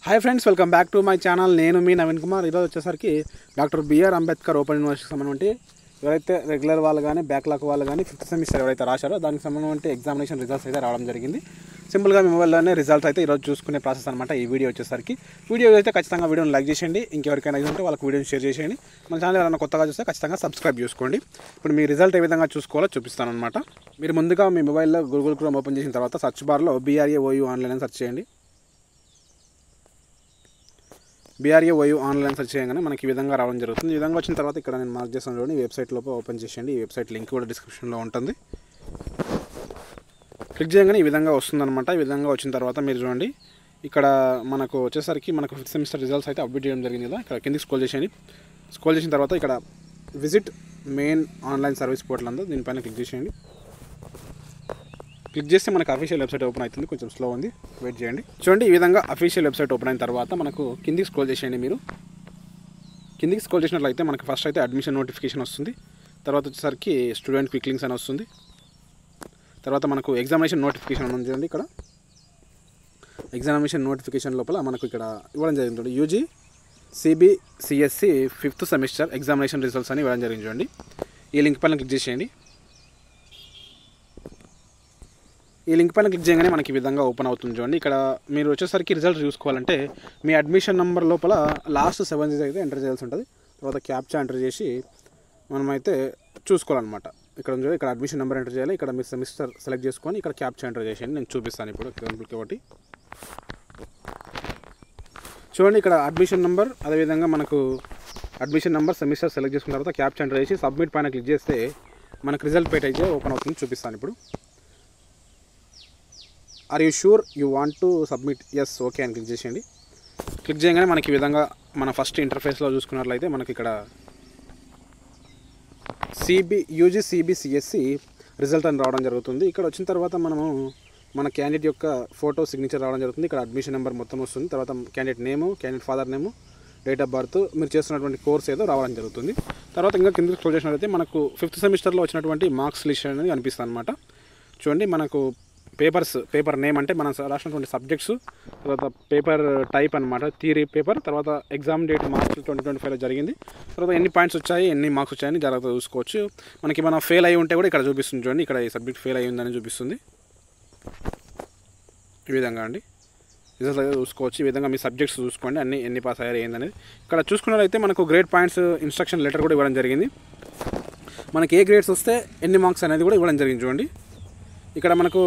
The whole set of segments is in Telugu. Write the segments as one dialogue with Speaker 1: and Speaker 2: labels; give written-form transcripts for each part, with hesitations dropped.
Speaker 1: Hi friends, welcome back to my channel. నేను మీ నవీన్ కుమార్. ఈరోజు వచ్చేసరికి డాక్టర్ బిఆర్ అంబేద్కర్ ఓపెన్ యూనివర్సిటీకి సంబంధించి ఎవరైతే రెగ్యులర్ వాళ్ళు కానీ బ్యాక్లాగ్ వాళ్ళు కానీ ఫిఫ్త్ సెమిస్టర్ ఎవరైతే రాశారో దానికి సంబంధించి ఎగ్జామినేషన్ రిజల్ట్స్ అయితే రావడం జరిగింది. సింపుల్గా మీ మొబైల్లోనే రిజల్ట్స్ అయితే ఈరోజు చూసుకునే ప్రాసెస్ అనమాట ఈ వీడియో వచ్చేసరికి. వీడియో అయితే ఖచ్చితంగా వీడియోని లైక్ చేసేయండి, ఇంకెవరికైనా ఉంటే వాళ్ళకి వీడియోని షేర్ చేసేయండి. మన ఛానల్ ఎవరైనా కొత్తగా చూస్తే ఖచ్చితంగా సబ్స్క్రైబ్ చేసుకోండి. ఇప్పుడు మీ రిజల్ట్ ఏ విధంగా చూసుకోవాలో చూపిస్తాను అనమాట. మీరు ముందుగా మీ మొబైల్లో గూగుల్ క్రోమ్ ఓపెన్ చేసిన తర్వాత సర్చ్ బార్లో BRAOU ఆన్లైన్ అని సెర్చ్ చేయండి. BRAOU ఆన్లైన్ సెర్చ్ చేయగానే మనకి ఈ విధంగా రావడం జరుగుతుంది. ఈ విధంగా వచ్చిన తర్వాత ఇక్కడ నేను మార్క్ చేస్తాను చూడండి, వెబ్సైట్ లోపల ఓపెన్ చేసేయండి. ఈ వెబ్సైట్ లింక్ కూడా డిస్క్రిప్షన్లో ఉంటుంది. క్లిక్ చేయగానే ఈ విధంగా వస్తుందన్నమాట. ఈ విధంగా వచ్చిన తర్వాత మీరు చూడండి, ఇక్కడ మనకు వచ్చేసరికి మనకు ఫిఫ్త్ సెమిస్టర్ రిజల్ట్స్ అయితే అప్డేట్ చేయడం జరిగింది కదా. ఇక్కడ కిందికి స్క్రోల్ చేసేయండి. స్క్రోల్ చేసిన తర్వాత ఇక్కడ visit main online service portal అంతా దీనిపైన క్లిక్ చేసేయండి. క్లిక్ చేస్తే మనకు అఫీషియల్ వెబ్సైట్ ఓపెన్ అవుతుంది. కొంచెం స్లో ఉంది, వెయిట్ చేయండి. చూడండి, ఈ విధంగా అఫీషియల్ వెబ్సైట్ ఓపెన్ అయిన తర్వాత మనకు కిందికి స్క్రోల్ చేసేయండి. మీరు కిందికి స్క్రోల్ చేసినట్లయితే మనకు ఫస్ట్ అయితే అడ్మిషన్ నోటిఫికేషన్ వస్తుంది. తర్వాత వచ్చేసరికి స్టూడెంట్ క్విక్ లింక్స్ అని వస్తుంది. తర్వాత మనకు ఎగ్జామినేషన్ నోటిఫికేషన్ ఉంది చూడండి. ఇక్కడ ఎగ్జామినేషన్ నోటిఫికేషన్ లోపల మనకు ఇక్కడ ఇవ్వడం జరిగింది. UG CBCSC fifth semester examination results అని ఇవ్వడం జరిగింది చూడండి. ఈ లింక్ పైన క్లిక్ చేసేయండి. ఈ లింక్ పైన క్లిక్ చేయగానే మనకి ఈ విధంగా ఓపెన్ అవుతుంది చూడండి. ఇక్కడ మీరు వచ్చేసరికి రిజల్ట్ చూసుకోవాలంటే మీ అడ్మిషన్ నెంబర్ లోపల లాస్ట్ 7 digits అయితే ఎంటర్ చేయాల్సి ఉంటుంది. తర్వాత క్యాప్చా ఎంటర్ చేసి మనమైతే చూసుకోవాలన్నమాట. ఇక్కడ చూడండి, ఇక్కడ అడ్మిషన్ నెంబర్ ఎంటర్ చేయాలి. ఇక్కడ మీరు సెమిస్టర్ సెలెక్ట్ చేసుకొని ఇక్కడ క్యాప్చా ఎంటర్ చేసేయండి. నేను చూపిస్తాను ఇప్పుడు ఎగ్జాంపుల్కి ఒకటి. చూడండి, ఇక్కడ అడ్మిషన్ నెంబర్, అదేవిధంగా మనకు అడ్మిషన్ నెంబర్ సెమిస్టర్ సెలెక్ట్ చేసుకున్న తర్వాత క్యాప్చా ఎంటర్ చేసి సబ్మిట్ పైన క్లిక్ చేస్తే మనకు రిజల్ట్ పేజ్ అయితే ఓపెన్ అవుతుంది. చూపిస్తాను ఇప్పుడు. Are you sure you want to submit? Yes, okay అని క్లిక్ చేసేయండి. క్లిక్ చేయగానే మనకి ఈ విధంగా మన ఫస్ట్ ఇంటర్ఫేస్లో చూసుకున్నట్లయితే మనకి ఇక్కడ UG CBCSC రిజల్ట్ అని రావడం జరుగుతుంది. ఇక్కడ వచ్చిన తర్వాత మనము మన క్యాండిడేట్ యొక్క ఫోటో సిగ్నేచర్ రావడం జరుగుతుంది. ఇక్కడ అడ్మిషన్ నెంబర్ మొత్తం వస్తుంది. తర్వాత candidate name, candidate father name, date of birth, మీరు చేస్తున్నటువంటి కోర్స్ ఏదో రావడం జరుగుతుంది. తర్వాత ఇంకా కిందకి స్క్రోల్ చేసినట్లయితే మనకు ఫిఫ్త్ సెమిస్టర్లో వచ్చినటువంటి మార్క్స్ లిస్ట్ అనేది కనిపిస్తుంది అనమాట. చూడండి, మనకు పేపర్ నేమ్ అంటే మనం రాసినటువంటి సబ్జెక్ట్స్, తర్వాత పేపర్ టైప్ అనమాట, థియరీ పేపర్, తర్వాత ఎగ్జామ్ డేట్ మార్చ్ 2025లో జరిగింది. తర్వాత ఎన్ని పాయింట్స్ వచ్చాయి, ఎన్ని మార్క్స్ వచ్చాయని జాగ్రత్తగా చూసుకోవచ్చు. మనకి మనం ఫెయిల్ అయ్యి ఉంటే కూడా ఇక్కడ చూపిస్తుంది చూడండి. ఇక్కడ ఈ సబ్జెక్ట్ ఫెయిల్ అయ్యి ఉందని చూపిస్తుంది. ఈ విధంగా అండి రిజల్ట్స్ అయితే చూసుకోవచ్చు. ఈ విధంగా మీ సబ్జెక్ట్స్ చూసుకోండి, ఎన్ని పాస్ అయ్యారు ఏందనేది. ఇక్కడ చూసుకున్నట్లయితే మనకు గ్రేడ్ పాయింట్స్ ఇన్స్ట్రక్షన్ లెటర్ కూడా ఇవ్వడం జరిగింది. మనకి ఏ గ్రేడ్స్ వస్తే ఎన్ని మార్క్స్ అనేది కూడా ఇవ్వడం జరిగింది చూడండి. ఇక్కడ మనకు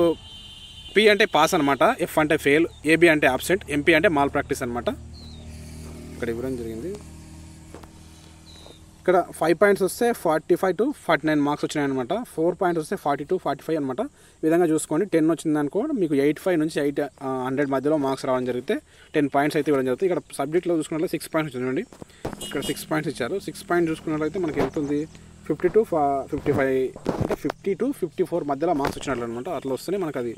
Speaker 1: P అంటే పాస్ అనమాట, F అంటే ఫెయిల్, AB అంటే అబ్సెంట్, MP అంటే మాల్ ప్రాక్టీస్ అనమాట. ఇక్కడ ఇవ్వడం జరిగింది. ఇక్కడ 5 పాయింట్స్ వస్తే 45 to 49 మార్క్స్ వచ్చినాయి అనమాట. 4 పాయింట్స్ వస్తే 40 to 45 అనమాట. ఈ విధంగా చూసుకోండి. 10 వచ్చింది అనుకో మీకు 85 నుంచి 100 మధ్యలో మార్క్స్ రావడం జరిగితే 10 పాయింట్స్ అయితే ఇవ్వడం జరుగుతుంది. ఇక్కడ సబ్జెక్ట్లో చూసుకున్నట్లయితే 6 పాయింట్స్ వచ్చిందండి. ఇక్కడ 6 పాయింట్స్ ఇచ్చారు. 6 పాయింట్స్ చూసుకున్నట్లయితే మనకి వెళ్తుంది 50 to 55 అంటే 50 to 54 మధ్యలో మార్క్స్ వచ్చినట్లు అనమాట. అట్లా వస్తేనే మనకు అది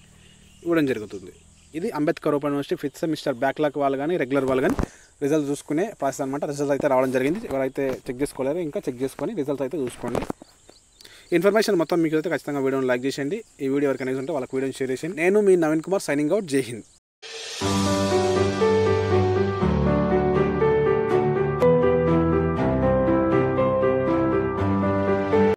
Speaker 1: ఇవ్వడం జరుగుతుంది. ఇది Ambedkar open university fifth semester backlog వాళ్ళు కానీ రెగ్యులర్ వాళ్ళు కానీ రిజల్ట్ చూసుకునే ప్రాసెస్ అనమాట. రిజల్ట్ అయితే రావడం జరిగింది. ఎవరైతే చెక్ చేసుకోలేరో ఇంకా చెక్ చేసుకొని రిజల్ట్ అయితే చూసుకోండి. ఇన్ఫర్మేషన్ మొత్తం మీకు అయితే ఖచ్చితంగా వీడియోని లైక్ చేసేయండి. ఈ వీడియో ఎవరికైనా ఉంటే వాళ్ళకి వీడియోని షేర్ చేసేయండి. నేను మీ నవీన్ కుమార్, సైనింగ్ అవుట్. జై హింద్.